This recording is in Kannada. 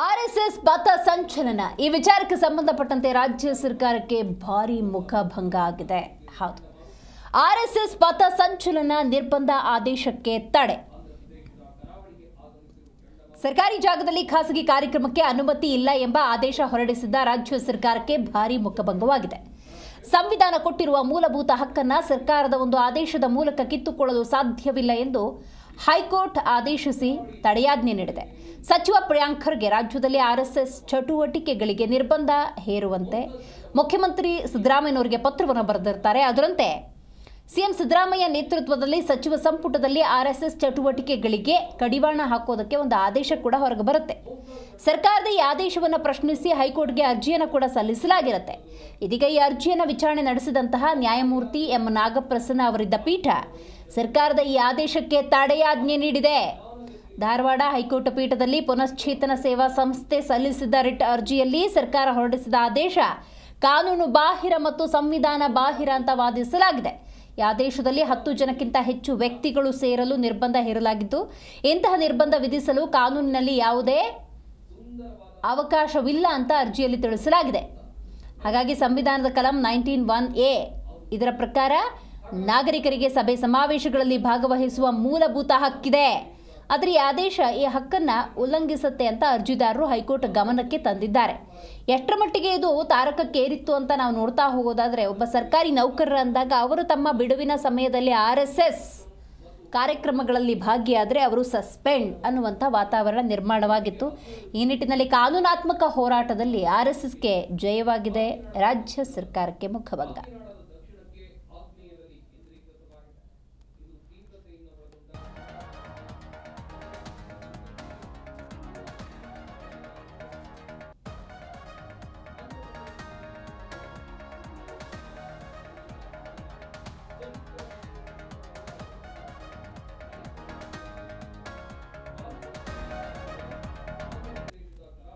ಆರ್ಎಸ್ಎಸ್ ಪಥ ಸಂಚಲನ ಈ ವಿಚಾರಕ್ಕೆ ಸಂಬಂಧಪಟ್ಟಂತೆ ರಾಜ್ಯ ಸರ್ಕಾರಕ್ಕೆ ಭಾರಿ ಮುಖಭಂಗ ಆಗಿದೆ. ಹೌದು, ಆರ್ಎಸ್ಎಸ್ ಪಥ ಸಂಚಲನ ನಿರ್ಬಂಧ ಆದೇಶಕ್ಕೆ ತಡೆ. ಸರ್ಕಾರಿ ಜಾಗದಲ್ಲಿ ಖಾಸಗಿ ಕಾರ್ಯಕ್ರಮಕ್ಕೆ ಅನುಮತಿ ಇಲ್ಲ ಎಂಬ ಆದೇಶ ಹೊರಡಿಸಿದ್ದ ರಾಜ್ಯ ಸರ್ಕಾರಕ್ಕೆ ಭಾರಿ ಮುಖಭಂಗವಾಗಿದೆ. ಸಂವಿಧಾನ ಕೊಟ್ಟಿರುವ ಮೂಲಭೂತ ಹಕ್ಕನ್ನು ಸರ್ಕಾರದ ಒಂದು ಆದೇಶದ ಮೂಲಕ ಕಿತ್ತುಕೊಳ್ಳಲು ಸಾಧ್ಯವಿಲ್ಲ ಎಂದು ಹೈಕೋರ್ಟ್ ಆದೇಶಿಸಿ ತಡೆಯಾಜ್ಞೆ ನೀಡಿದೆ. ಸಚಿವ ಪ್ರಿಯಾಂಕ್ ಖರ್ಗೆ ರಾಜ್ಯದಲ್ಲಿ ಆರ್ಎಸ್ಎಸ್ ಚಟುವಟಿಕೆಗಳಿಗೆ ನಿರ್ಬಂಧ ಹೇರುವಂತೆ ಮುಖ್ಯಮಂತ್ರಿ ಸಿದ್ದರಾಮಯ್ಯನವರಿಗೆ ಪತ್ರವನ್ನು ಬರೆದಿರುತ್ತಾರೆ. ಅದರಂತೆ ಸಿಎಂ ಸಿದ್ದರಾಮಯ್ಯ ನೇತೃತ್ವದಲ್ಲಿ ಸಚಿವ ಸಂಪುಟದಲ್ಲಿ ಆರ್ಎಸ್ಎಸ್ ಚಟುವಟಿಕೆಗಳಿಗೆ ಕಡಿವಾಣ ಹಾಕೋದಕ್ಕೆ ಒಂದು ಆದೇಶ ಕೂಡ ಹೊರಗೆ ಬರುತ್ತೆ. ಸರ್ಕಾರದ ಈ ಆದೇಶವನ್ನು ಪ್ರಶ್ನಿಸಿ ಹೈಕೋರ್ಟ್ಗೆ ಅರ್ಜಿಯನ್ನು ಕೂಡ ಸಲ್ಲಿಸಲಾಗಿರುತ್ತೆ. ಇದೀಗ ಈ ಅರ್ಜಿಯನ್ನು ವಿಚಾರಣೆ ನಡೆಸಿದಂತಹ ನ್ಯಾಯಮೂರ್ತಿ ಎಂ ನಾಗಪ್ರಸನ್ನ ಅವರಿದ್ದ ಪೀಠ ಸರ್ಕಾರದ ಈ ಆದೇಶಕ್ಕೆ ತಡೆಯಾಜ್ಞೆ ನೀಡಿದೆ. ಧಾರವಾಡ ಹೈಕೋರ್ಟ್ ಪೀಠದಲ್ಲಿ ಪುನಶ್ಚೇತನ ಸೇವಾ ಸಂಸ್ಥೆ ಸಲ್ಲಿಸಿದ್ದ ರಿಟ್ ಅರ್ಜಿಯಲ್ಲಿ ಸರ್ಕಾರ ಹೊರಡಿಸಿದ ಆದೇಶ ಕಾನೂನು ಬಾಹಿರ ಮತ್ತು ಸಂವಿಧಾನ ಬಾಹಿರ ಅಂತ ವಾದಿಸಲಾಗಿದೆ. ಈ ಆದೇಶದಲ್ಲಿ 10 ಜನಕ್ಕಿಂತ ಹೆಚ್ಚು ವ್ಯಕ್ತಿಗಳು ಸೇರಲು ನಿರ್ಬಂಧ ಹೇರಲಾಗಿದ್ದು, ಇಂತಹ ನಿರ್ಬಂಧ ವಿಧಿಸಲು ಕಾನೂನಿನಲ್ಲಿ ಯಾವುದೇ ಅವಕಾಶವಿಲ್ಲ ಅಂತ ಅರ್ಜಿಯಲ್ಲಿ ತಿಳಿಸಲಾಗಿದೆ. ಹಾಗಾಗಿ ಸಂವಿಧಾನದ ಕಲಂ 19(1)(a) ಇದರ ಪ್ರಕಾರ ನಾಗರಿಕರಿಗೆ ಸಭೆ ಸಮಾವೇಶಗಳಲ್ಲಿ ಭಾಗವಹಿಸುವ ಮೂಲಭೂತ ಹಕ್ಕಿದೆ. ಆದರೆ ಈ ಆದೇಶ ಈ ಹಕ್ಕನ್ನು ಉಲ್ಲಂಘಿಸುತ್ತೆ ಅಂತ ಅರ್ಜಿದಾರರು ಹೈಕೋರ್ಟ್ ಗಮನಕ್ಕೆ ತಂದಿದ್ದಾರೆ. ಎಷ್ಟರ ಮಟ್ಟಿಗೆ ಇದು ತಾರಕಕ್ಕೇರಿತ್ತು ಅಂತ ನಾವು ನೋಡ್ತಾ ಹೋಗೋದಾದರೆ, ಒಬ್ಬ ಸರ್ಕಾರಿ ನೌಕರರ ಅಂದಾಗ ಅವರು ತಮ್ಮ ಬಿಡುವಿನ ಸಮಯದಲ್ಲಿ ಆರ್ಎಸ್ಎಸ್ ಕಾರ್ಯಕ್ರಮಗಳಲ್ಲಿ ಭಾಗಿಯಾದರೆ ಅವರು ಸಸ್ಪೆಂಡ್ ಅನ್ನುವಂಥ ವಾತಾವರಣ ನಿರ್ಮಾಣವಾಗಿತ್ತು. ಈ ನಿಟ್ಟಿನಲ್ಲಿ ಕಾನೂನಾತ್ಮಕ ಹೋರಾಟದಲ್ಲಿ ಆರ್ಎಸ್ಎಸ್ಗೆ ಜಯವಾಗಿದೆ. ರಾಜ್ಯ ಸರ್ಕಾರಕ್ಕೆ ಮುಖಭಂಗ.